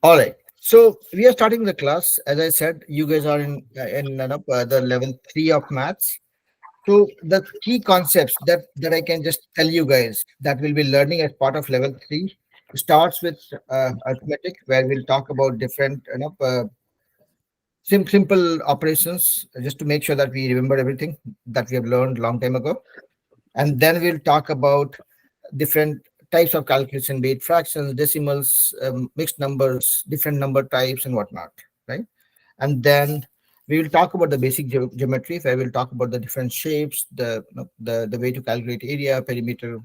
All right. So we are starting the class. As I said, you guys are in the level 3 of maths. So the key concepts that I can just tell you guys that we'll be learning as part of level 3 starts with arithmetic, where we'll talk about different simple operations, just to make sure that we remember everything that we have learned long time ago. And then we'll talk about different types of calculation, be it fractions, decimals, mixed numbers, different number types, and whatnot, right? And then we will talk about the basic geometry, where we'll talk about the different shapes, the way to calculate area, perimeter,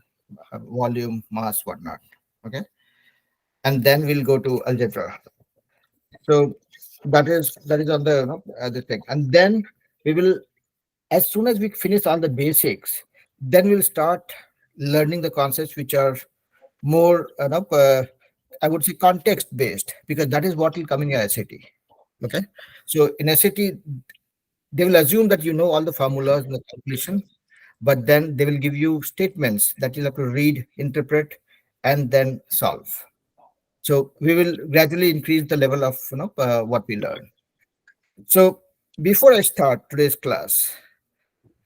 volume, mass, whatnot. Okay, and then we'll go to algebra. So that is on the the thing, and then we will, as soon as we finish all the basics, then we'll start learning the concepts which are more I would say context based, because that is what will come in your SAT. Okay, so in SAT they will assume that you know all the formulas and the calculation, but then they will give you statements that you'll have to read, interpret, and then solve. So we will gradually increase the level of what we learn. So before I start today's class,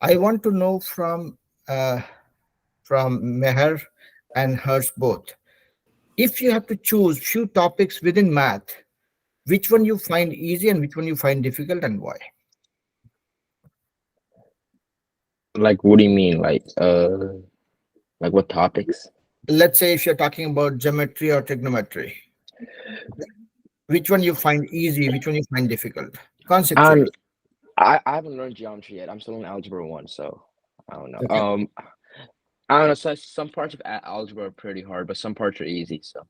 I want to know uh, from Meher and Hers both. If you have to choose few topics within math, which one you find easy and which one you find difficult, and why? Like, what do you mean? Like what topics? Let's say if you're talking about geometry or trigonometry, which one you find easy, which one you find difficult, Um, conceptually. I haven't learned geometry yet. I'm still in algebra one, so I don't know. Okay. I don't know. So some parts of algebra are pretty hard, but some parts are easy. So.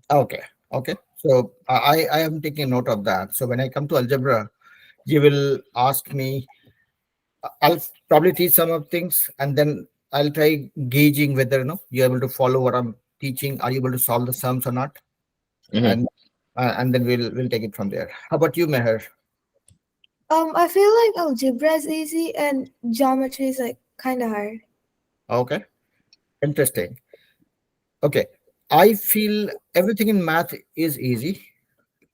Okay. Okay. So I am taking note of that. So when I come to algebra, you will ask me. I'll probably teach some of things, and then I'll try gauging whether you're able to follow what I'm teaching. Are you able to solve the sums or not? Hmm. And then we'll take it from there. How about you, Meher? I feel like algebra is easy and geometry is like kind of hard. Okay. Interesting. Okay. I feel everything in math is easy.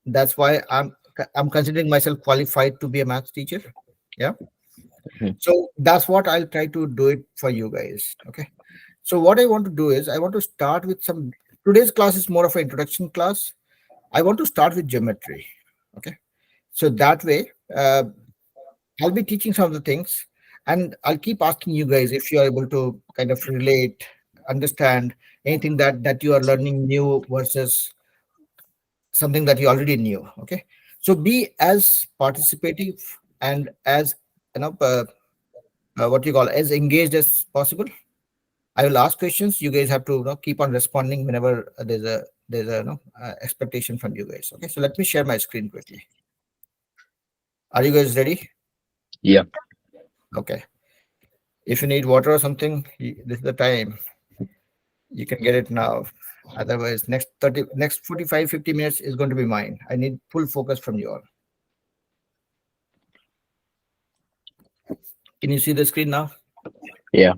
That's why I'm considering myself qualified to be a math teacher. Yeah. Hmm. So that's what I'll try to do it for you guys. Okay. So what I want to do is I want to start with some. Today's class is more of an introduction class. I want to start with geometry. Okay. So that way, I'll be teaching some of the things, and I'll keep asking you guys if you are able to kind of relate, understand anything that you are learning new versus something that you already knew. Okay. So be as participative and as you know uh, what you call as engaged as possible. I will ask questions. You guys have to keep on responding whenever there's a expectation from you guys. Okay. So let me share my screen quickly. Are you guys ready? Yeah. Okay. If you need water or something, this is the time. You can get it now. Otherwise, next 45, 50 minutes is going to be mine. I need full focus from you all. Can you see the screen now? Yeah.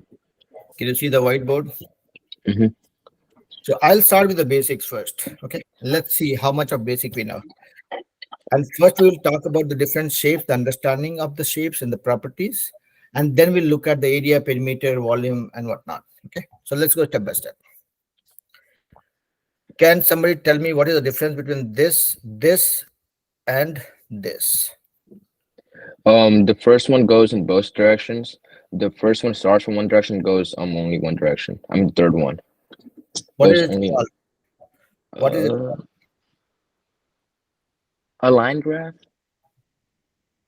Can you see the whiteboard? Hmm. So I'll start with the basics first. Okay. Let's see how much of basic we know. And first we will talk about the different shapes, the understanding of the shapes and the properties. And then we'll look at the area, perimeter, volume, and whatnot. Okay. So let's go step by step. Can somebody tell me what is the difference between this, and this? The first one goes in both directions. The first one starts from one direction, goes only one direction. I'm the third one. What Goes is it only called? What is it uh called? a line graph.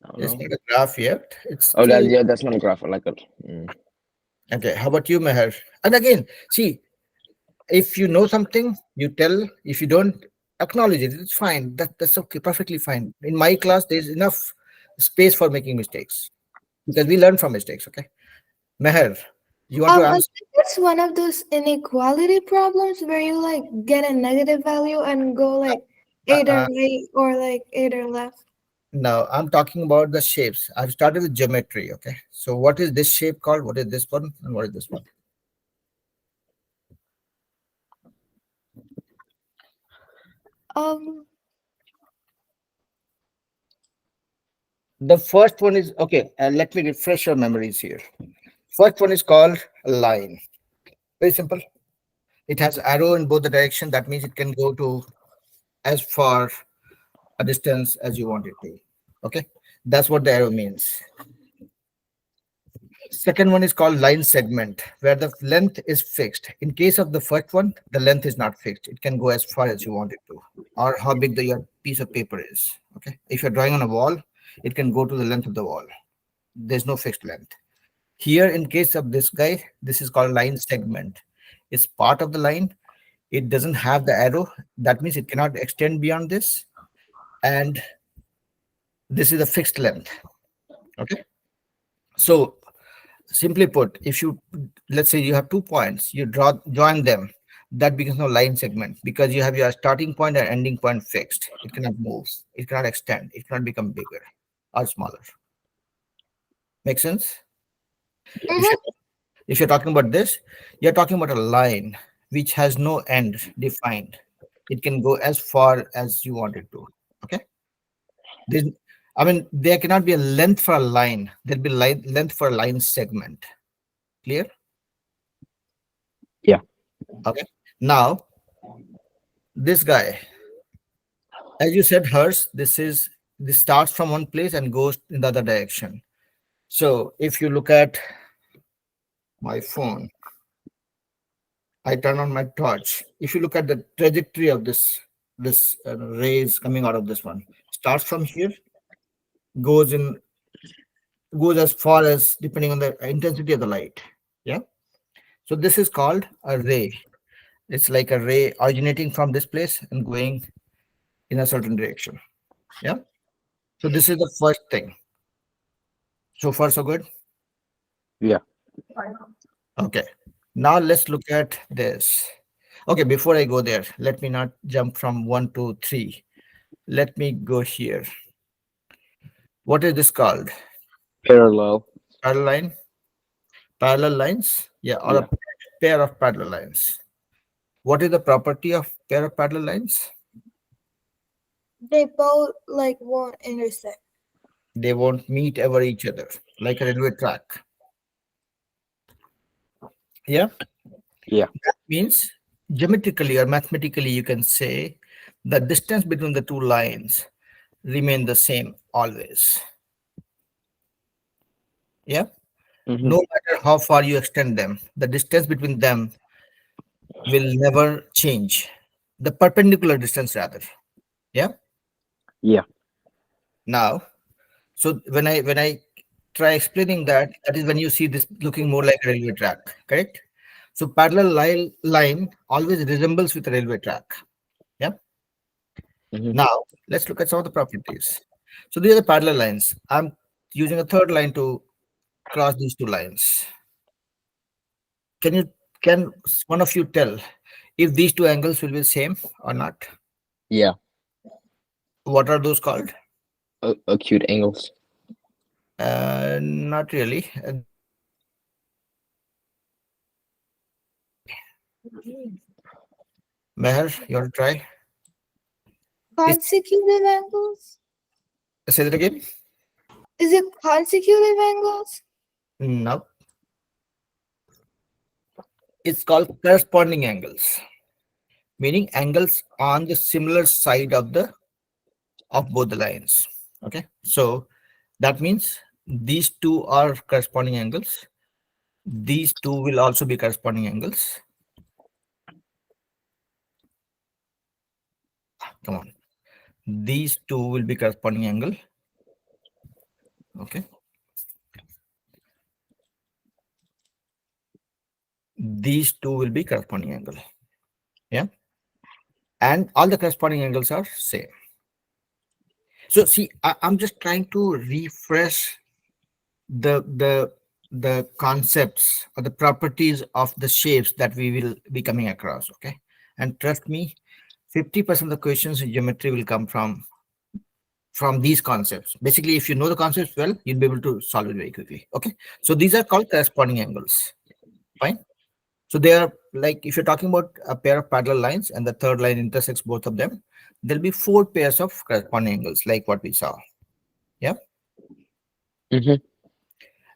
I don't It's know. not a graph yet. It's Oh, that still yeah, that's not a graph. I like a. Mm. okay. How about you, Meher? And again, see, if you know something, you tell. If you don't, acknowledge it. It's fine. That's okay. Perfectly fine. In my class, there's enough space for making mistakes because we learn from mistakes. Okay, Meher, you want to I answer? think it's one of those inequality problems where you like get a negative value and go like Uh, either uh, right or like either left. no, I'm talking about the shapes. I've started with geometry. Okay, so what is this shape called? What is this one? And what is this one? Um, The first one is okay. Let me refresh your memories here. First one is called a line. Very simple. It has arrow in both the direction. That means it can go to as far a distance as you want it to. Okay, that's what the arrow means. Second one is called line segment, where the length is fixed. In case of the first one, the length is not fixed. It can go as far as you want it to, or how big your piece of paper is. Okay, if you're drawing on a wall, it can go to the length of the wall. There's no fixed length. Here, in case of this guy, this is called line segment. It's part of the line. It doesn't have the arrow. That means it cannot extend beyond this. And this is a fixed length. Okay. So simply put, if you, let's say you have 2 points, you join them, that becomes a line segment because you have your starting point and ending point fixed. It cannot move. It cannot extend. It cannot become bigger or smaller. Make sense? If Mhm. you're, if you're talking about this, you're talking about a line which has no end defined. It can go as far as you want it to. Okay. There's, I mean, there cannot be a length for a line. There'll be length for a line segment. Clear? Yeah. Okay. Now, this guy, as you said, hers, this starts from one place and goes in the other direction. So if you look at my phone, I turn on my torch. If you look at the trajectory of this rays coming out of this one, starts from here, goes in, goes as far as depending on the intensity of the light. Yeah. So this is called a ray. It's like a ray originating from this place and going in a certain direction. Yeah. So this is the first thing. So far, so good. Yeah. Okay. Now let's look at this. Okay, before I go there, let me not jump from 1 to 3. Let me go here. What is this called? Parallel. Parallel line? Parallel lines? Yeah, or Yeah. a pair of parallel lines. What is the property of pair of parallel lines? They both like won't intersect. They won't meet ever each other, like a railway track. Yeah, Yeah. means geometrically or mathematically, you can say the distance between the two lines remain the same always. Yeah, Hmm. no matter how far you extend them, the distance between them will never change. The perpendicular distance, rather. Yeah. Yeah. Now, so when I try explaining that, that is when you see this looking more like a railway track, correct? So parallel line always resembles with a railway track. Yeah. Hmm. Now let's look at some of the properties. So these are the parallel lines. I'm using a third line to cross these two lines. Can one of you tell if these two angles will be the same or not? Yeah. What are those called? Acute angles. Not really. Meher, you want to try? Consecutive angles? Say that again. Is it consecutive angles? No, it's called corresponding angles, meaning angles on the similar side of both the lines. Okay, so that means these two are corresponding angles. These two will also be corresponding angles. Come on, these two will be corresponding angle. Okay, these two will be corresponding angle. Yeah, and all the corresponding angles are same. So see, I'm just trying to refresh the concepts or the properties of the shapes that we will be coming across. Okay, and trust me, 50% of the questions in geometry will come from these concepts. Basically, if you know the concepts well, you'll be able to solve it very quickly. Okay, so these are called corresponding angles. Fine. So they are like, if you're talking about a pair of parallel lines and the third line intersects both of them, there'll be 4 pairs of corresponding angles like what we saw. Yeah. Mm-hmm.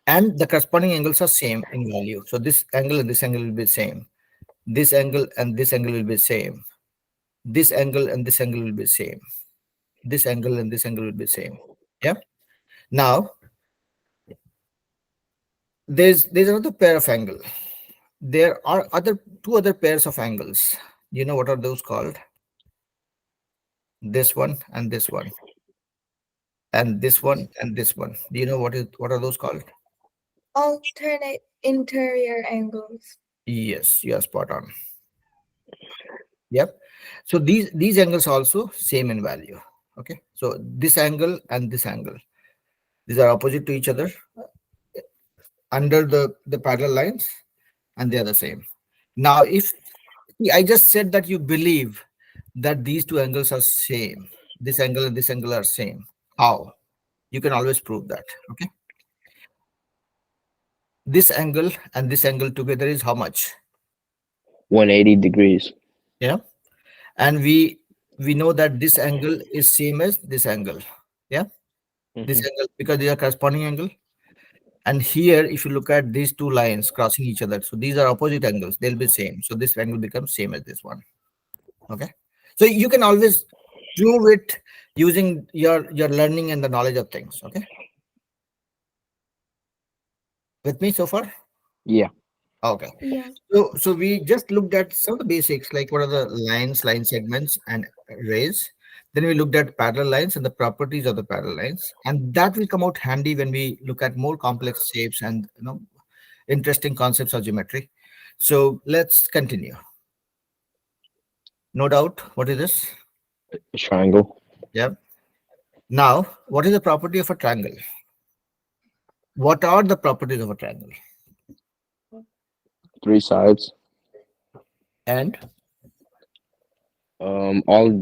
and the corresponding angles are same in value. So this angle and this angle will be same. This angle and this angle will be same. This angle and this angle will be same. This angle and this angle will be same. Yeah. Now there's another pair of angle. There are two other pairs of angles. You know what are those called? This one and this one, and this one and this one. Do you know what are those called? Alternate interior angles. Yes, you are spot on. Yep. So these angles also same in value. Okay. So this angle and this angle, these are opposite to each other under the parallel lines, and they are the same. Now, if I just said that you believe that these two angles are same, this angle and this angle are same, how? You can always prove that. Okay. This angle and this angle together is how much? 180 degrees. Yeah. And we know that this angle is same as this angle. Yeah. This Mm-hmm. angle, because they are corresponding angle. And here, if you look at these two lines crossing each other, so these are opposite angles, they'll be same. So this angle becomes same as this one. Okay. So you can always prove it using your learning and the knowledge of things. Okay. With me so far? Yeah. Okay. Yeah. So we just looked at some of the basics, like what are the lines, line segments, and rays. Then we looked at parallel lines and the properties of the parallel lines, and that will come out handy when we look at more complex shapes and interesting concepts of geometry. So let's continue. No doubt. What is this? A triangle. Yeah. Now, what is the property of a triangle? What are the properties of a triangle? 3 sides. And All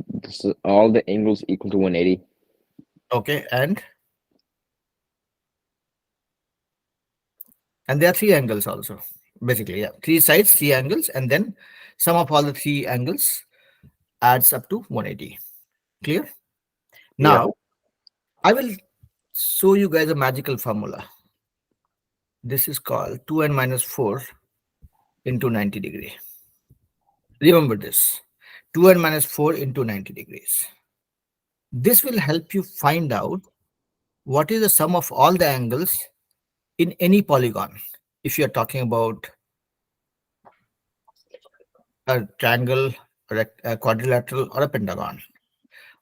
the angles equal to 180. okay, and there are three angles also. Basically, yeah, three sides, three angles, and then sum of all the three angles adds up to 180. Clear? Yeah. Now, I will show you guys a magical formula. This is called 2n minus 4 into 90 degree. Remember this, 2n minus 4 into 90 degrees. This will help you find out what is the sum of all the angles in any polygon. If you are talking about a triangle, or a quadrilateral, or a pentagon,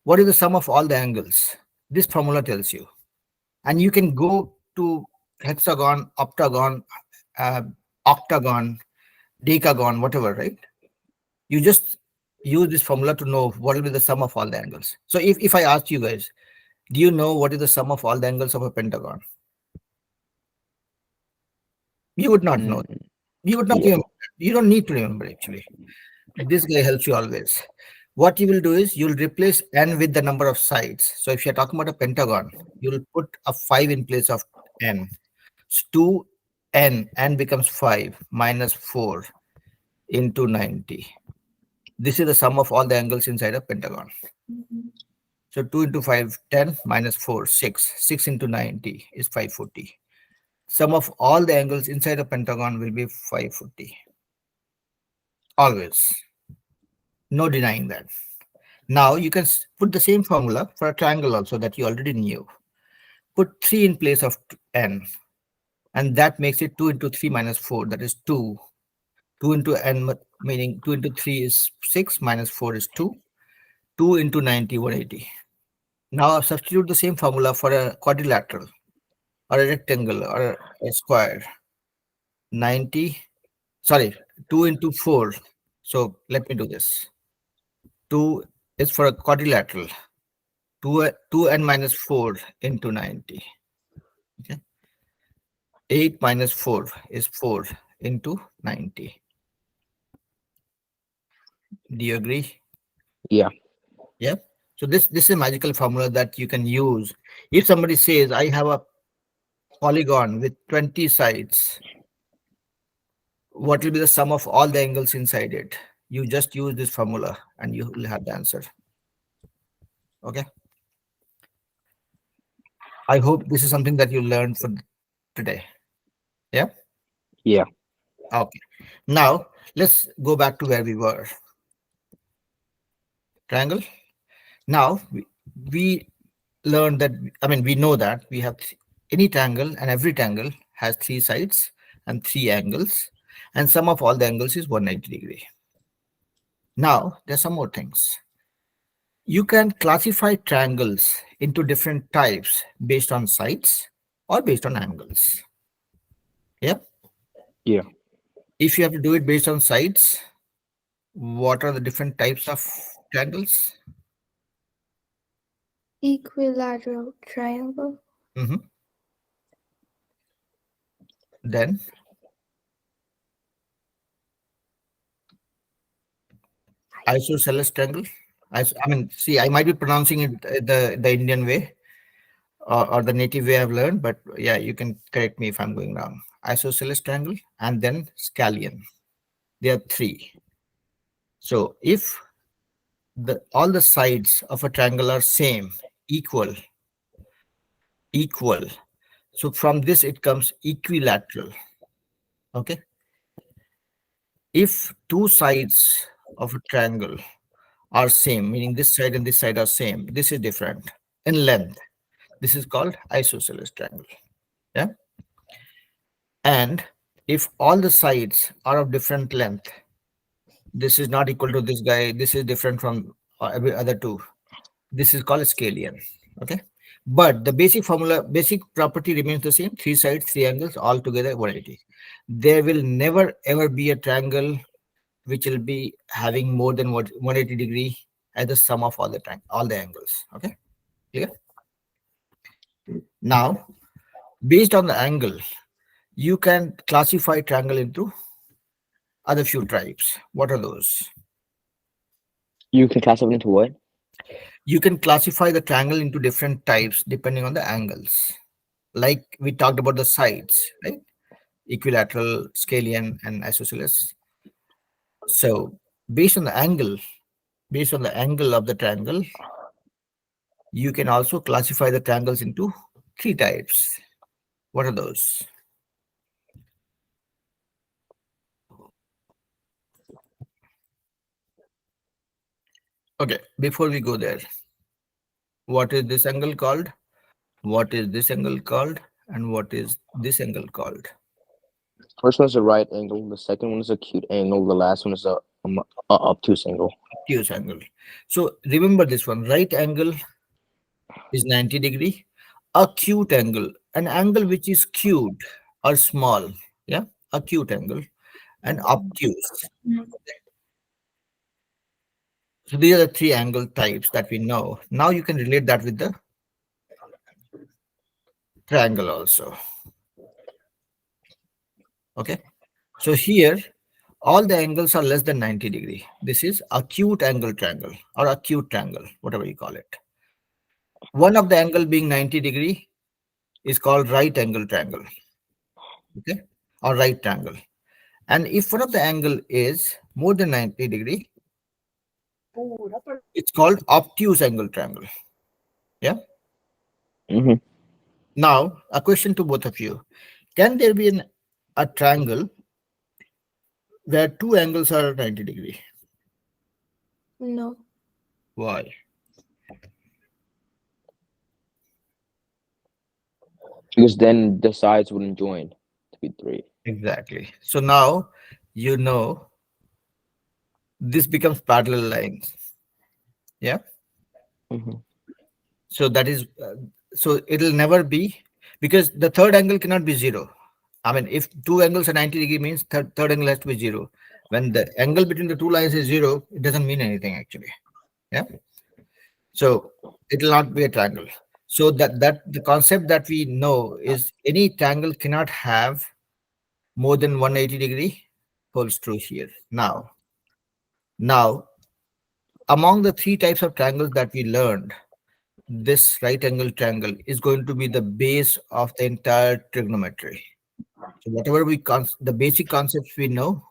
what is the sum of all the angles? This formula tells you. And you can go to hexagon, octagon, octagon, decagon, whatever, right? You just use this formula to know what will be the sum of all the angles. So if I ask you guys, do you know what is the sum of all the angles of a pentagon? You would not know. You would not Yeah. remember. You don't need to remember, actually. This guy helps you always. What you will do is you'll replace n with the number of sides. So if you're talking about a pentagon, you'll put a 5 in place of n. So 2n, n becomes 5 minus 4 into 90. This is the sum of all the angles inside a pentagon. So 2 into 5, 10, minus 4, 6. 6 into 90 is 540. Sum of all the angles inside a pentagon will be 540. Always. No denying that. Now you can put the same formula for a triangle also that you already knew. Put 3 in place of n, and that makes it 2 into 3 minus 4, that is 2. 2 into n, meaning 2 into 3 is 6, minus 4 is 2. 2 into 90, 180. Now substitute the same formula for a quadrilateral, or a rectangle, or a square. 90, sorry, 2 into 4. So let me do this. 2 is for a quadrilateral. 2n minus 4 into 90. Okay. 8 minus 4 is 4 into 90. Do you agree? Yeah. Yeah. So this is a magical formula that you can use. If somebody says, I have a polygon with 20 sides, what will be the sum of all the angles inside it? You just use this formula and you will have the answer. Okay. I hope this is something that you learned for today. Yeah. Yeah. Okay. Now let's go back to where we were. Triangle. Now we learned that, I mean, we know that we have any triangle, and every triangle has three sides and three angles, and sum of all the angles is 180 degree. Now there's some more things. You can classify triangles into different types based on sides or based on angles. Yeah. Yeah. If you have to do it based on sides, what are the different types of triangles? Equilateral triangle. Mhm. Then isosceles triangle. I mean, see, I might be pronouncing it the Indian way, or the native way I've learned, but yeah, you can correct me if I'm going wrong. Isosceles triangle and then scalene. There are three. So if all the sides of a triangle are same, equal. So from this it comes equilateral. Okay. If two sides of a triangle are same, meaning this side and this side are same, this is different in length. This is called isosceles triangle. Yeah. And if all the sides are of different length, this is not equal to this guy, this is different from every other two, this is called scalene. Okay. But the basic formula, basic property remains the same: three sides, three angles, all together 180. There will never ever be a triangle which will be having more than 180 degree as the sum of all the angles. Okay. Clear? Now, based on the angle, you can classify triangle into other few types. What are those? You can classify it into what? You can classify the triangle into different types depending on the angles. Like we talked about the sides, right? Equilateral, scalene, and isosceles. So based on the angle of the triangle, you can also classify the triangles into three types. What are those? Okay, before we go there, what is this angle called? What is this angle called? And what is this angle called? First one is a right angle. The second one is a acute angle. The last one is a obtuse angle. Obtuse angle. So remember this one: right angle is 90 degree. Acute angle, an angle which is cute or small. Yeah, acute angle. And obtuse. So these are the three angle types that we know. Now you can relate that with the triangle also. Okay. So here, all the angles are less than 90 degree. This is acute angle triangle or acute triangle, whatever you call it. One of the angle being 90 degree is called right angle triangle. Okay. Or right triangle. And if one of the angle is more than 90 degree, it's called obtuse angle triangle. Yeah. Mm-hmm. Now, a question to both of you. Can there be a triangle where two angles are 90 degree? No. Why? Because then the sides wouldn't join to be three. Exactly. So now you know this becomes parallel lines. Yeah. Mm-hmm. So that is, so it'll never be, because the third angle cannot be zero. I mean, if two angles are 90 degree means third angle has to be zero. When the angle between the two lines is zero, it doesn't mean anything actually. Yeah. So it will not be a triangle. So that the concept that we know is any triangle cannot have more than 180 degree holds true here. Now, among the three types of triangles that we learned, this right angle triangle is going to be the base of the entire trigonometry. So whatever the basic concepts we know,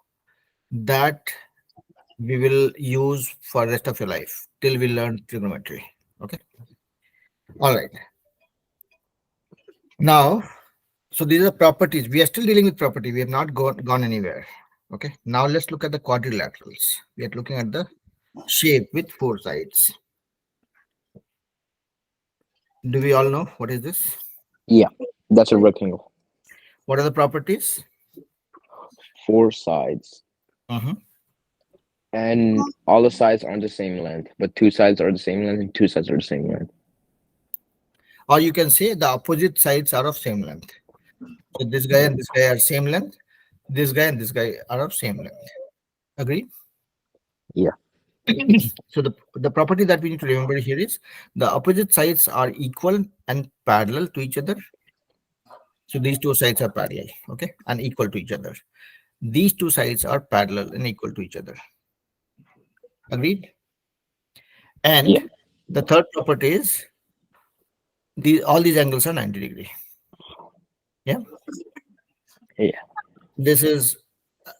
that we will use for rest of your life till we learn trigonometry. Okay. All right. Now, so these are properties. We are still dealing with property. We have not gone anywhere. Okay. Now let's look at the quadrilaterals. We are looking at the shape with four sides. Do we all know what is this? Yeah, that's a rectangle. What are the properties? Four sides. Mhm. And all the sides aren't the same length, but two sides are the same length and two sides are the same length. Or you can say the opposite sides are of same length. So this guy and this guy are same length. This guy and this guy are of same length. Agree? Yeah. So the property that we need to remember here is the opposite sides are equal and parallel to each other. So these two sides are parallel, okay, and equal to each other. These two sides are parallel and equal to each other. Agreed? Yeah. And the third property is all these angles are 90-degree. Yeah. Yeah. This is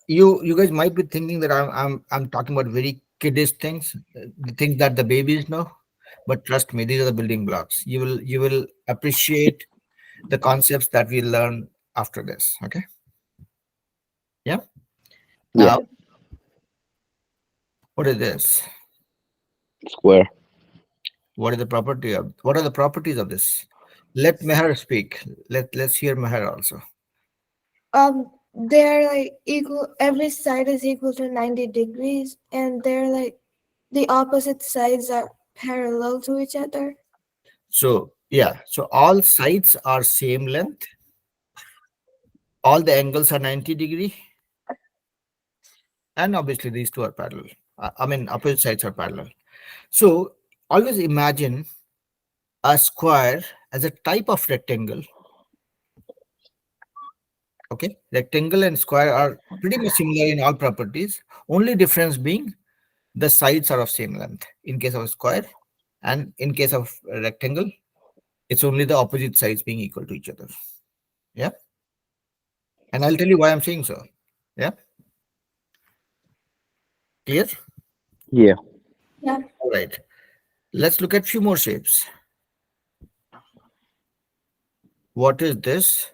you guys might be thinking that I'm talking about very kiddish things, the things that the babies know. But trust me, these are the building blocks. You will appreciate the concepts that we learn after this. Okay. Yeah. Yeah. Now, what is this? Square. What is the property of? What are the properties of this? Let Meher speak. Let's hear Meher also. They're like equal. Every side is equal to 90 degrees, and they're like the opposite sides are parallel to each other. So yeah, so all sides are same length. All the angles are 90-degree, and obviously these two are parallel. I mean, opposite sides are parallel. So always imagine a square as a type of rectangle. Okay, rectangle and square are pretty much similar in all properties. Only difference being the sides are of same length in case of a square, and in case of a rectangle, it's only the opposite sides being equal to each other. Yeah, and I'll tell you why I'm saying so. Yeah, clear? Yeah. Yeah. All right. Let's look at few more shapes. What is this?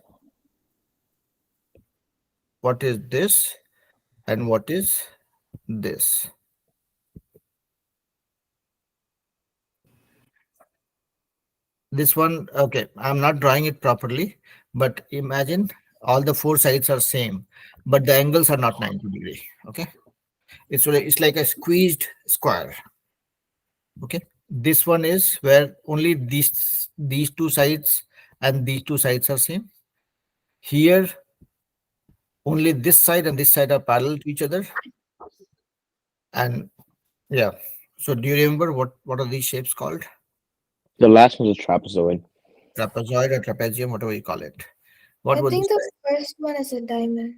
What is this? And what is this? This one, okay, I'm not drawing it properly, but imagine all the four sides are same, but the angles are not 90-degree. Okay, it's like a squeezed square. Okay, this one is where only these two sides and these two sides are same. Here, only this side and this side are parallel to each other. And yeah, so do you remember what are these shapes called? The last one's a trapezoid. Trapezoid or trapezium, whatever you call it. What I would think this the first one is a diamond.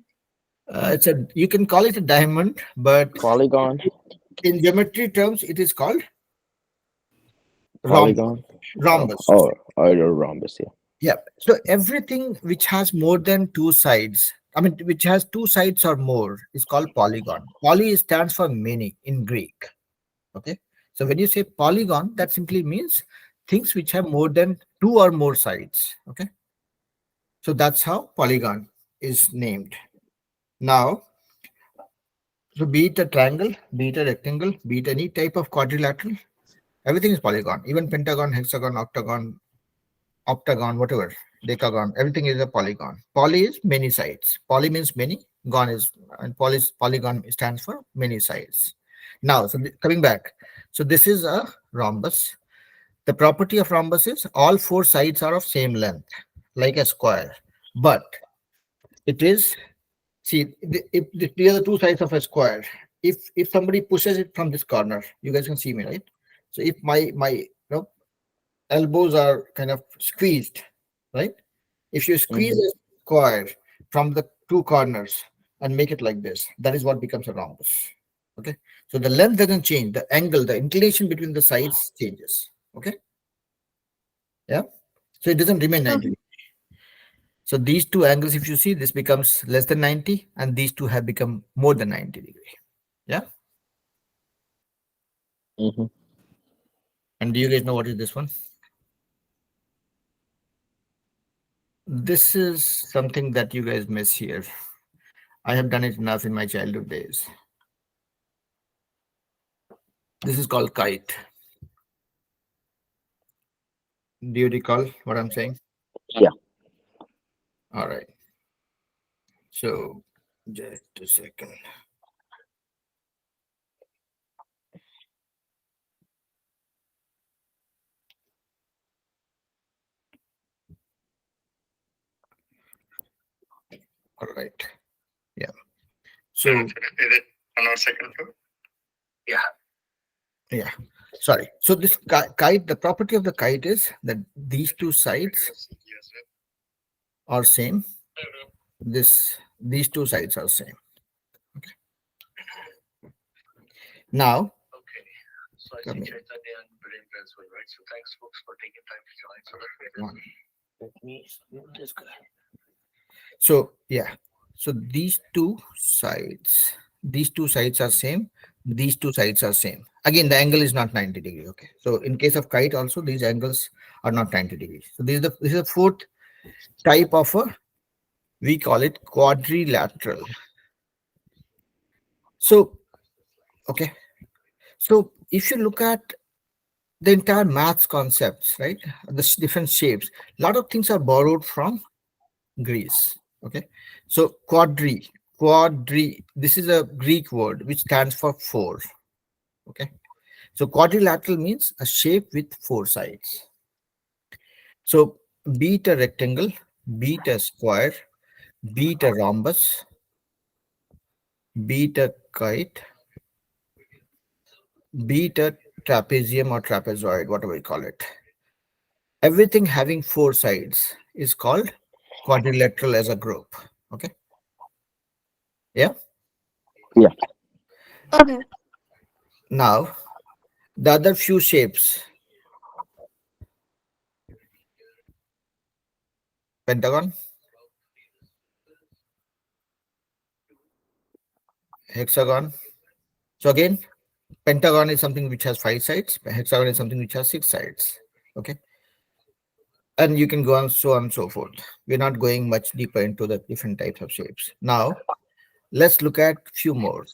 it's a you can call it a diamond, but Polygon. in geometry terms, it is called rhombus. Polygon. Oh, Rhombus. or rhombus. Yeah. Yeah. So everything which has more than two sides, I mean, which has two sides or more, is called polygon. Poly stands for many in Greek. Okay. So when you say polygon, that simply means things which have more than two or more sides. Okay. So that's how polygon is named. Now, so be it a triangle, be it a rectangle, be it any type of quadrilateral, everything is polygon. Even pentagon, hexagon, octagon, whatever, decagon, everything is a polygon. Poly is many sides. Poly means many. Gon is and polygon stands for many sides. Now, so coming back, so this is a rhombus. The property of rhombus is all four sides are of same length, like a square, but it is see if these are the two sides of a square. If somebody pushes it from this corner, you guys can see me, right? So if my elbows are kind of squeezed, right? If you squeeze Mhm. a square from the two corners and make it like this, that is what becomes a rhombus. Okay. So the length doesn't change, the angle, the inclination between the sides changes. Okay. Yeah. So it doesn't remain 90. So these two angles, if you see, this becomes less than 90, and these two have become more than 90-degree. Yeah. Mhm. And do you guys know what is this one? This is something that you guys miss here. I have done it enough in my childhood days. This is called kite. Do you recall what I'm saying? Yeah. All right. So just a second. All right. Yeah. So Is it on our second floor? yeah. Sorry. So this kite, the property of the kite is that these two sides Yes, sir. are same. These two sides are same. Now Okay. So I Come see here. Chaitanya and Brent as well, right? So thanks, folks, for taking time to join. So that we can one. Let me move this guy. So yeah. So these two sides are same. These two sides are same. Again, the angle is not 90 degree. Okay. So in case of kite, also these angles are not 90 degrees. So this is the fourth type of a, we call it quadrilateral. So okay. So if you look at the entire maths concepts, right? The different shapes, a lot of things are borrowed from Greece. Okay. So quadri, this is a Greek word which stands for four. Okay. So quadrilateral means a shape with four sides. So be it a rectangle, be it a square, be it a rhombus, be it a kite, be it a trapezium or trapezoid, whatever we call it. Everything having four sides is called quadrilateral as a group. Okay. Yeah. Okay. Now, the other few shapes, pentagon, hexagon. So again, pentagon is something which has five sides. Hexagon is something which has six sides. Okay. And you can go on so on and so forth. We're not going much deeper into the different types of shapes. Now, let's look at few more.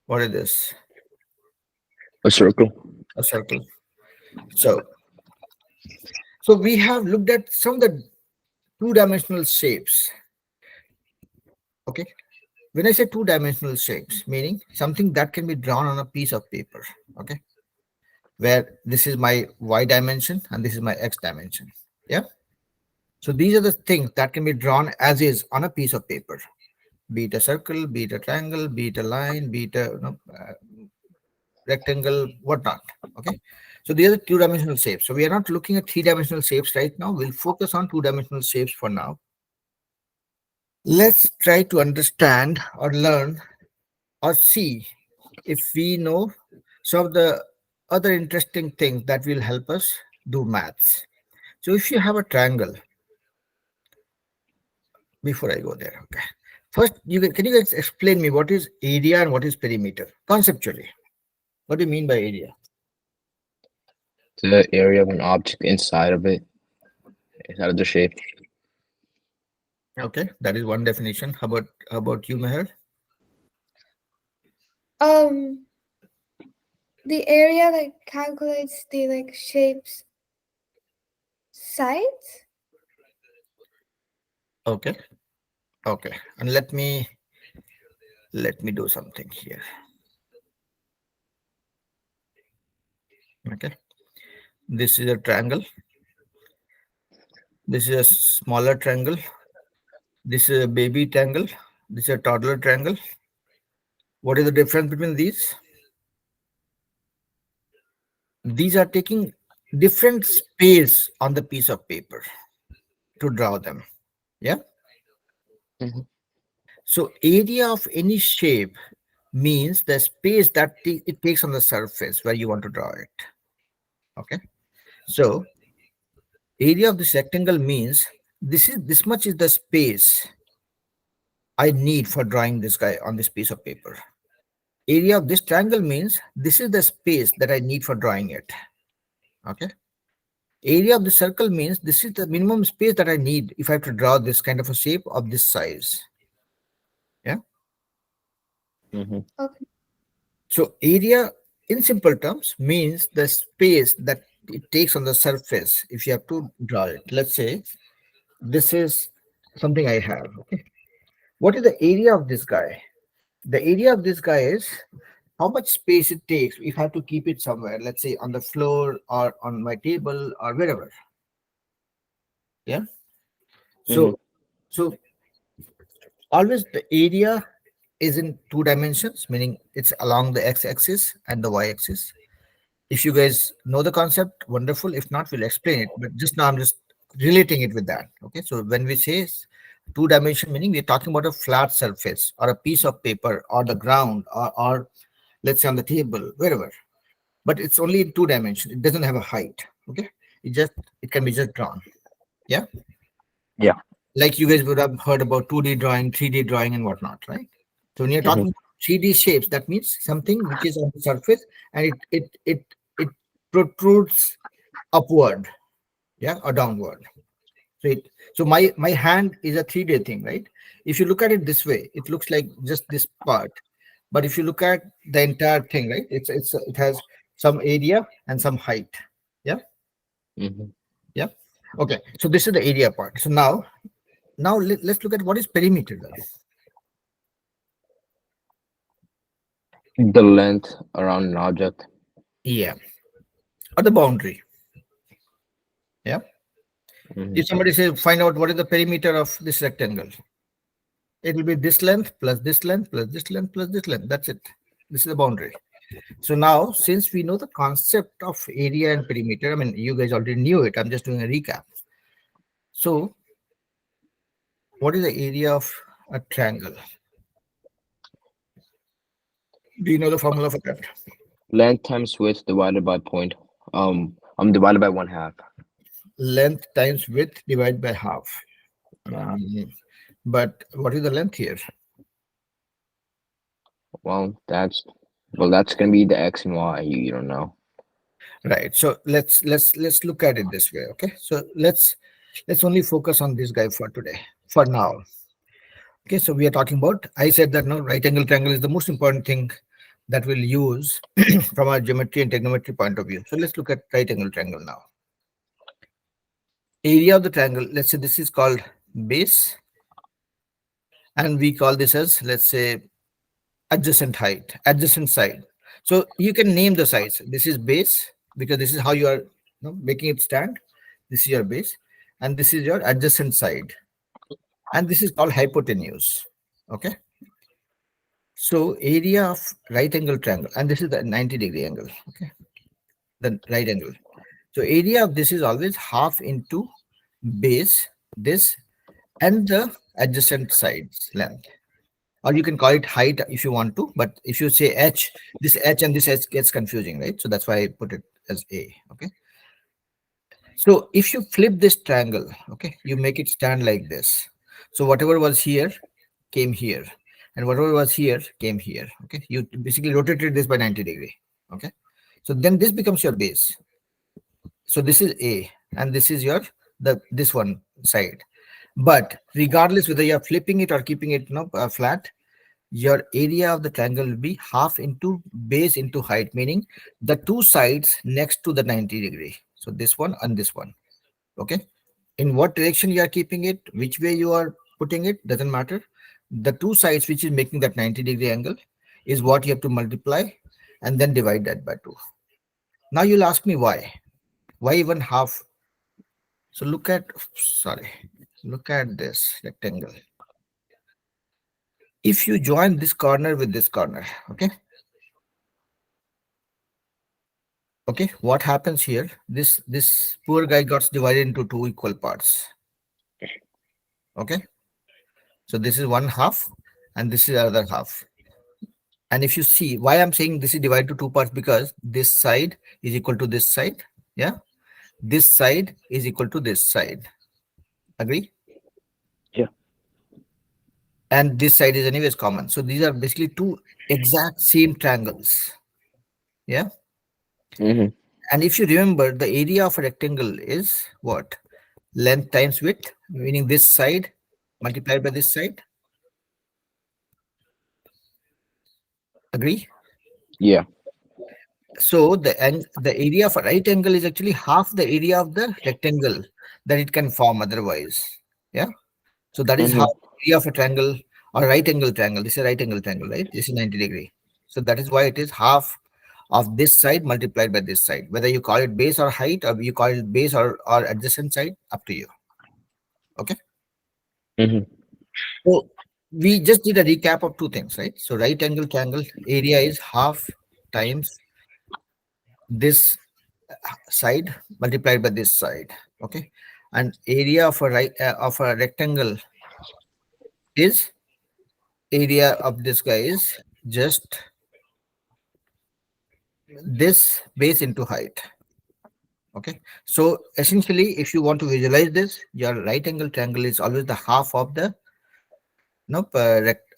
What is this? A circle. A circle. So we have looked at some of the two-dimensional shapes. Okay. When I say two-dimensional shapes, meaning something that can be drawn on a piece of paper. Okay. Where this is my y dimension and this is my x dimension. Yeah. So these are the things that can be drawn as is on a piece of paper. Be it a circle, be it a triangle, be it a line, be it a rectangle, whatnot. Okay. So these are the two-dimensional shapes. So we are not looking at three-dimensional shapes right now. We'll focus on two-dimensional shapes for now. Let's try to understand or learn or see if we know some of the other interesting things that will help us do maths. So if you have a triangle, before I go there, okay. First, can you guys explain me what is area and what is perimeter conceptually? What do you mean by area? The area of an object inside of it, inside of the shape. Okay, that is one definition. How about you, Meher? The area like calculates the like shapes sides. Okay, okay, and let me do something here. Okay, this is a triangle. This is a smaller triangle. This is a baby triangle. This is a toddler triangle. What is the difference between these? These are taking different space on the piece of paper to draw them. Yeah. Mhm. So area of any shape means the space that it takes on the surface where you want to draw it. Okay. So area of this rectangle means this much is the space I need for drawing this guy on this piece of paper. Area of this triangle means this is the space that I need for drawing it. Okay. Area of the circle means this is the minimum space that I need if I have to draw this kind of a shape of this size. Mm-hmm. Okay. So area in simple terms means the space that it takes on the surface if you have to draw it. Let's say this is something I have. Okay. What is the area of this guy? The area of this guy is how much space it takes if I have to keep it somewhere, let's say on the floor or on my table or wherever. Yeah. So so always the area is in two dimensions, meaning it's along the x-axis and the y-axis. If you guys know the concept, wonderful. If not, we'll explain it. But just now I'm just relating it with that. Okay. So when we say two dimension, meaning we're talking about a flat surface or a piece of paper or the ground or let's say on the table, wherever. But it's only in two dimensions. It doesn't have a height. Okay. It can be just drawn. Yeah. Yeah. Like you guys would have heard about 2D drawing, 3D drawing, and whatnot, right? So when you're talking about 3D shapes, that means something which is on the surface and it protrudes upward, yeah, or downward. So my hand is a 3D thing, right? If you look at it this way, it looks like just this part. But if you look at the entire thing, right, it has some area and some height. Yeah. Mm-hmm. Yeah. Okay. So this is the area part. So now let's look at what is perimeter. The length around an object. Yeah. Or the boundary. Yeah. Mhm. If somebody says find out what is the perimeter of this rectangle, it will be this length plus this length plus this length plus this length. That's it. This is the boundary. So now, since we know the concept of area and perimeter, I mean, you guys already knew it. I'm just doing a recap. So, what is the area of a triangle? Do you know the formula for that? Length times width divided by point. Divided by 1/2. Length times width divided by half. But what is the length here? Well, that's gonna be the x and y. You don't know. Right. So let's look at it this way. Okay. So let's only focus on this guy for today, for now. Okay. So we are talking about. I said that no, right angle triangle is the most important thing that we'll use from our geometry and trigonometry point of view. So let's look at right angle triangle now. Area of the triangle. Let's say this is called base, and we call this as, let's say, adjacent height, adjacent side. So you can name the sides. This is base because this is how you are making it stand. This is your base, and this is your adjacent side, and this is called hypotenuse. Okay. So area of right angle triangle, and this is the 90-degree angle. Okay, the right angle. So area of this is always half into base, this, and the adjacent sides length. Or you can call it height if you want to, but if you say h, this h and this h gets confusing, right? So that's why I put it as a. Okay. So if you flip this triangle, okay, you make it stand like this. So whatever was here came here, and whatever was here came here. Okay, you basically rotated this by 90-degree. Okay, so then this becomes your base. So this is a, and this is your this one side. But regardless whether you're flipping it or keeping it flat, your area of the triangle will be half into base into height, meaning the two sides next to the 90-degree. So this one and this one. Okay. In what direction you are keeping it, which way you are putting it, doesn't matter. The two sides which is making that 90-degree angle is what you have to multiply and then divide that by 2. Now you'll ask me why. Why even half? So look at this rectangle. If you join this corner with this corner, okay, what happens here? This poor guy got divided into 2 equal parts. Okay, so this is 1/2 and this is the other half. And if you see why I'm saying this is divided to 2 parts, because this side is equal to this side. Yeah, this side is equal to this side. Agree? Yeah. And this side is anyways common. So these are basically two exact same triangles. Yeah. Mm-hmm. And if you remember, the area of a rectangle is what? Length times width, meaning this side multiplied by this side. Agree? Yeah. So the area of a right angle is actually half the area of the rectangle that it can form otherwise. Yeah. So that is how area of a triangle or right angle triangle. This is a right angle triangle, right? This is 90-degree. So that is why it is half of this side multiplied by this side. Whether you call it base or height, or you call it base or adjacent side, up to you. Okay. Mhm. So we just did a recap of two things, right? So right angle triangle area is half times this side multiplied by this side. Okay. And area of a rectangle is area of this guy is just this base into height. Okay, so essentially if you want to visualize this, your right angle triangle is always the half of the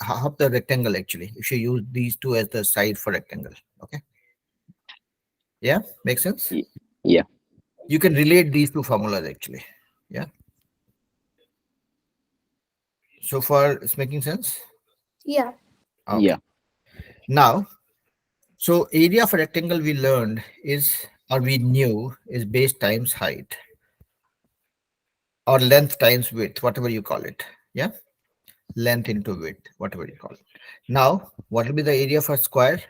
half the rectangle actually, if you use these two as the side for rectangle. Okay, yeah, makes sense. Yeah. You can relate these two formulas actually. Yeah, so far it's making sense. Yeah. Okay. Yeah. Now, so area of a rectangle we learned is, or we knew, is base times height, or length times width, whatever you call it. Yeah, length into width, whatever you call it. Now, what will be the area for square?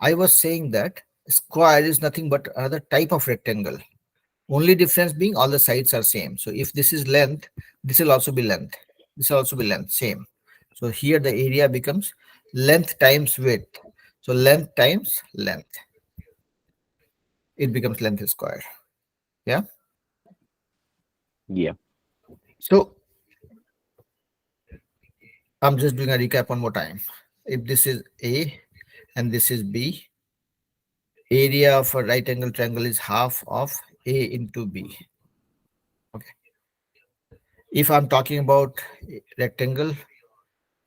I was saying that square is nothing but another type of rectangle. Only difference being all the sides are same. So if this is length, this will also be length. This will also be length, same. So here the area becomes length times width. So length times length. It becomes length square. Yeah. Yeah. So I'm just doing a recap one more time. If this is A and this is B, area of a right angle triangle is half of A into B. Okay. If I'm talking about rectangle,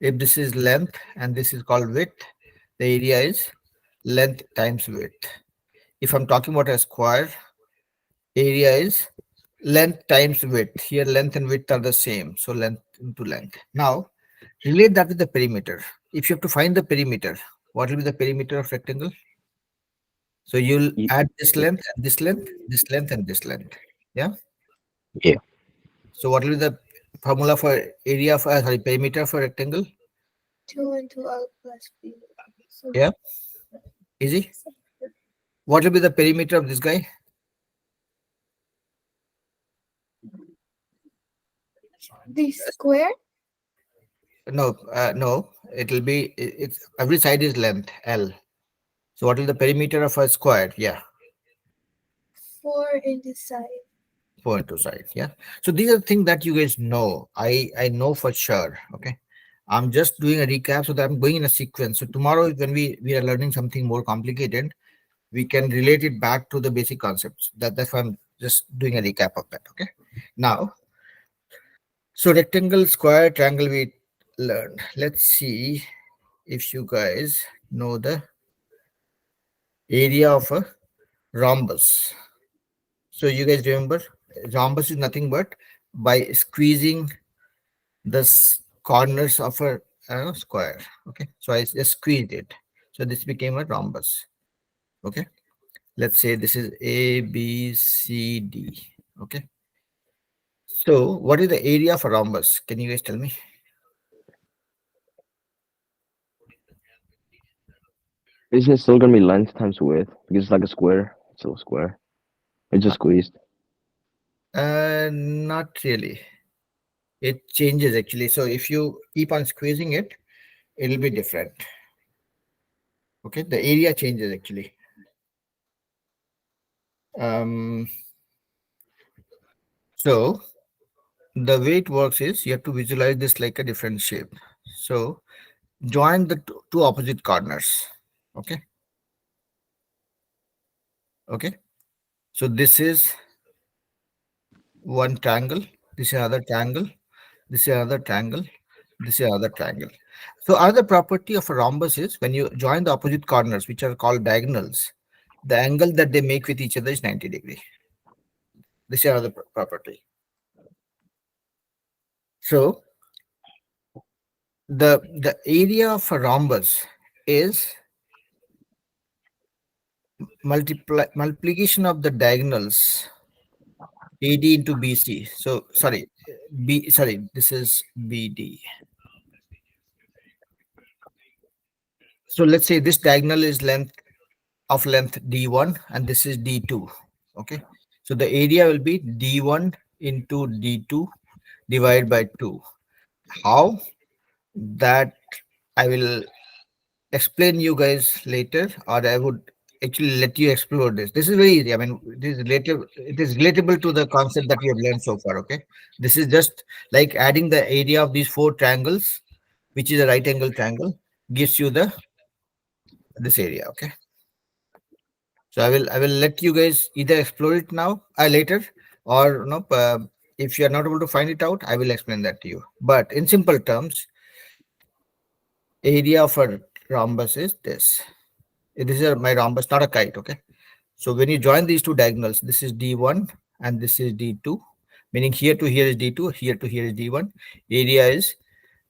if this is length and this is called width, the area is length times width. If I'm talking about a square, area is length times width. Here length and width are the same, so length into length. Now relate that with the perimeter. If you have to find the perimeter, what will be the perimeter of rectangle? So you'll Y- add this length and this length, this length and this length. Yeah. Yeah. So what will be the formula for area for perimeter for rectangle? 2 into L plus B. So Yeah. Easy. What will be the perimeter of this guy? the square? No, no. It will be it's every side is length L. So what is the perimeter of a square? Yeah, 4 in the side. 4 into side. Yeah. So these are things that you guys know. I know for sure. Okay. I'm just doing a recap so that I'm going in a sequence. So tomorrow when we are learning something more complicated, we can relate it back to the basic concepts. That's why I'm just doing a recap of that. Okay. Now, so rectangle, square, triangle we learned. Let's see if you guys know the area of a rhombus. So you guys remember rhombus is nothing but by squeezing the corners of a square. Okay, so I just squeezed it. So this became a rhombus. Okay, let's say this is A, B, C, D. Okay, so what is the area of a rhombus? Can you guys tell me? Isn't it still gonna be length times width because it's like a square? It's still a square. It's just squeezed. Not really. It changes actually. So if you keep on squeezing it, it'll be different. Okay, the area changes actually. So the way it works is you have to visualize this like a different shape. So join the two opposite corners. Okay. Okay. So this is one triangle. This is another triangle. This is another triangle. This is another triangle. So another property of a rhombus is when you join the opposite corners, which are called diagonals, the angle that they make with each other is 90 degree. This is another property. So the area of a rhombus is multiplication of the diagonals AD into BC. So sorry, this is BD. So let's say this diagonal is length D1 and this is D2. Okay. So the area will be D1 into D2 divided by 2. How? That I will explain you guys later, or I would actually let you explore this. This is very easy. I mean, it is relatable to the concept that we have learned so far. Okay. This is just like adding the area of these 4 triangles, which is a right angle triangle, gives you this area. Okay. So I will let you guys either explore it now later, or no, if you are not able to find it out, I will explain that to you. But in simple terms, area of a rhombus is this. This is my rhombus, not a kite. Okay. So when you join these two diagonals, this is D1 and this is D2, meaning here to here is D2, here to here is D1. Area is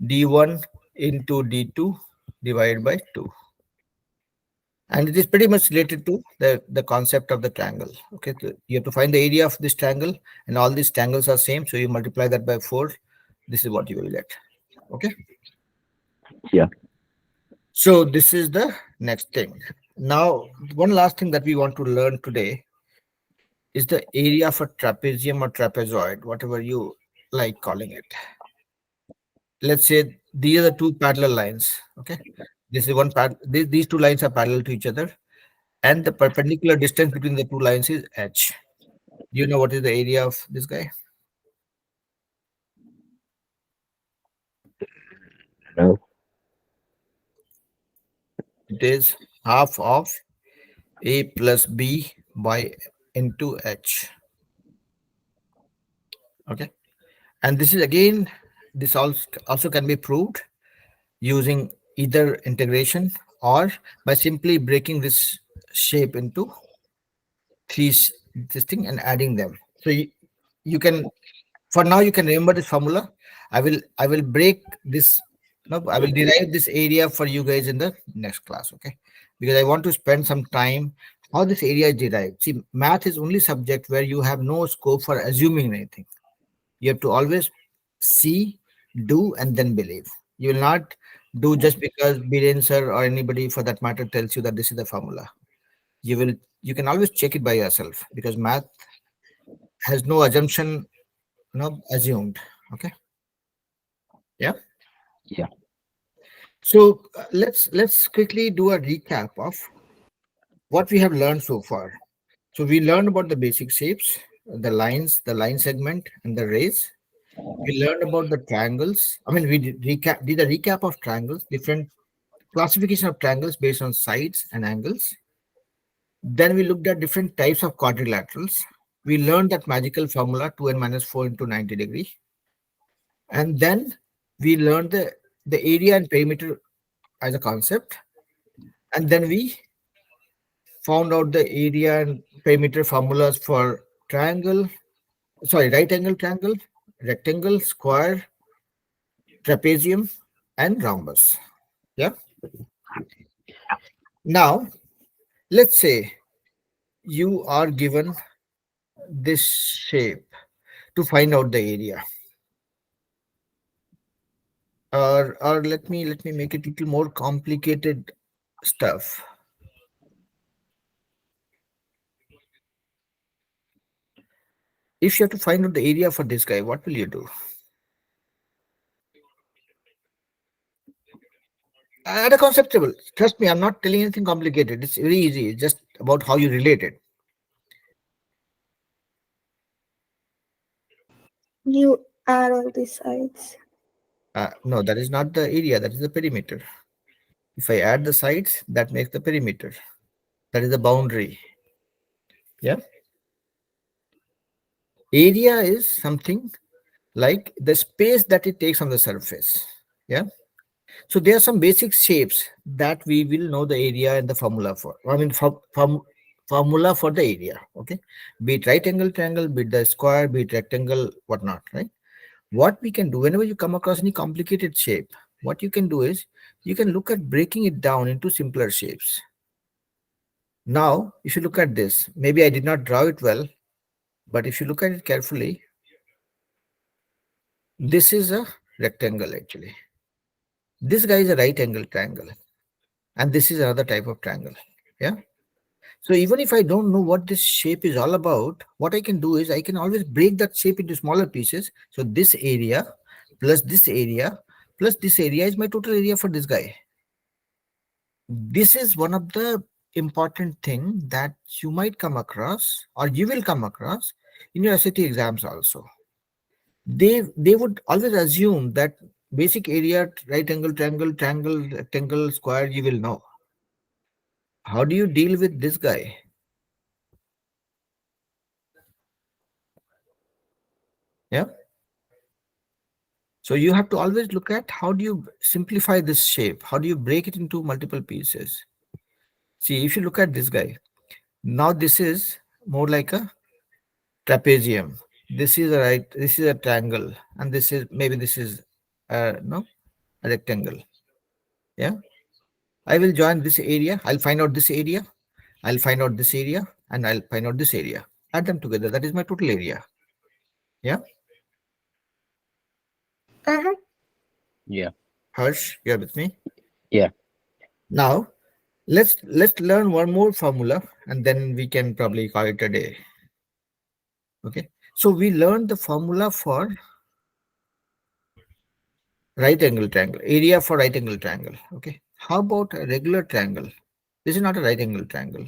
D1 into D2 divided by 2. And it is pretty much related to the concept of the triangle. Okay, so you have to find the area of this triangle, and all these triangles are same. So you multiply that by 4. This is what you will get. Okay. Yeah. So this is the next thing. Now, one last thing that we want to learn today is the area of a trapezium or trapezoid, whatever you like calling it. Let's say these are the 2 parallel lines. Okay. This is one part. These 2 lines are parallel to each other, and the perpendicular distance between the 2 lines is h. Do you know what is the area of this guy? No. It is half of a plus b by into h. Okay, and this is again, this also can be proved using either integration or by simply breaking this shape into 3 this thing and adding them. So you can, for now you can remember this formula. I will break this. No, I will derive this area for you guys in the next class. Okay, because I want to spend some time how this area is derived. See, math is only subject where you have no scope for assuming anything. You have to always see, do, and then believe. You will not do just because Biren sir or anybody for that matter tells you that this is the formula. You can always check it by yourself, because math has no assumption, assumed. Okay. Yeah. Yeah. So let's quickly do a recap of what we have learned so far. So we learned about the basic shapes, the lines, the line segment, and the rays. We learned about the triangles. I mean, we did a recap of triangles, different classification of triangles based on sides and angles. Then we looked at different types of quadrilaterals. We learned that magical formula 2n minus 4 into 90 degree. And then we learned the area and perimeter as a concept. And then we found out the area and perimeter formulas for triangle, right angle triangle, rectangle, square, trapezium, and rhombus. Yeah. Now, let's say you are given this shape to find out the area. Or let me make it a little more complicated stuff. If you have to find out the area for this guy, what will you do? At a concept level, trust me, I'm not telling anything complicated. It's very easy. It's just about how you relate it. You add all these sides. No, that is not the area. That is the perimeter. If I add the sides, that makes the perimeter. That is the boundary. Yeah. Area is something like the space that it takes on the surface. Yeah. So there are some basic shapes that we will know the area and the formula for. I mean, formula for the area. Okay, be it right angle triangle, be it the square, be it rectangle, whatnot, right? What we can do whenever you come across any complicated shape, what you can do is you can look at breaking it down into simpler shapes. Now, if you look at this, maybe I did not draw it well, but if you look at it carefully, this is a rectangle actually. This guy is a right angle triangle, and this is another type of triangle. Yeah. So even if I don't know what this shape is all about, what I can do is I can always break that shape into smaller pieces. So this area plus this area plus this area is my total area for this guy. This is one of the important thing that you might come across or you will come across in your SAT exams also. They would always assume that basic area, right angle triangle, triangle, rectangle, square, you will know. How do you deal with this guy? Yeah. So you have to always look at how do you simplify this shape? How do you break it into multiple pieces? See, if you look at this guy, now this is more like a trapezium. This is this is a triangle, and this is maybe this is no, a rectangle. Yeah. I will join this area. I'll find out this area. I'll find out this area, and I'll find out this area. Add them together. That is my total area. Yeah. Uh-huh. Yeah. Harsh, you're with me? Yeah. Now, let's learn one more formula, and then we can probably call it a day. Okay. So we learned the formula for right angle triangle, area for right angle triangle. Okay. How about a regular triangle? This is not a right angle triangle.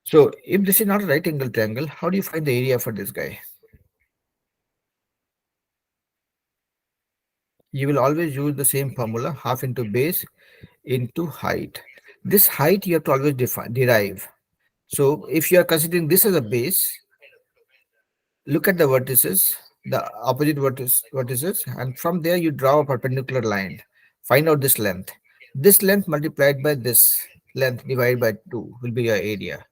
So if this is not a right angle triangle, how do you find the area for this guy? You will always use the same formula, half into base into height. This height you have to always derive. So if you are considering this as a base, look at the vertices, the opposite vertices, and from there you draw a perpendicular line. Find out this length. This length multiplied by this length divided by 2 will be your area.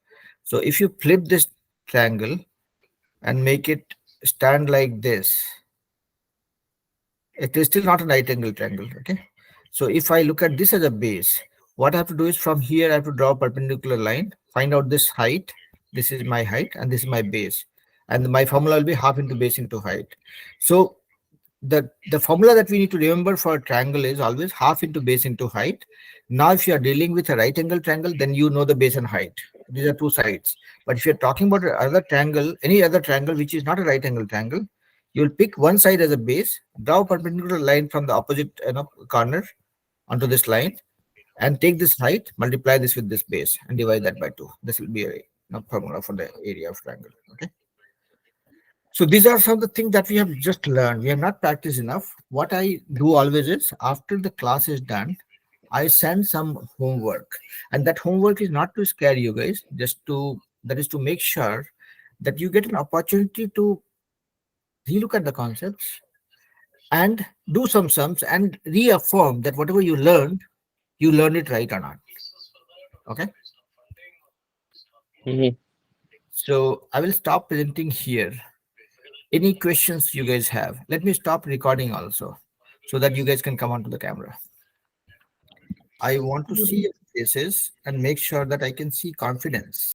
So if you flip this triangle and make it stand like this, it is still not a right angle triangle. Okay. So if I look at this as a base, what I have to do is from here I have to draw a perpendicular line, find out this height. This is my height and this is my base. And my formula will be half into base into height. So the formula that we need to remember for a triangle is always half into base into height. Now, if you are dealing with a right angle triangle, then you know the base and height. These are two sides. But if you're talking about another triangle, any other triangle which is not a right angle triangle, you'll pick one side as a base, draw a perpendicular line from the opposite corner onto this line, and take this height, multiply this with this base, and divide that by 2. This will be a formula for the area of triangle. Okay. So these are some of the things that we have just learned. We have not practiced enough. What I do always is after the class is done, I send some homework, and that homework is not to scare you guys, that is to make sure that you get an opportunity to relook at the concepts and do some sums and reaffirm that whatever you learned it right or not. Okay. Mhm. So I will stop presenting here. Any questions you guys have? Let me stop recording also so that you guys can come onto the camera. I want to see your faces and make sure that I can see confidence.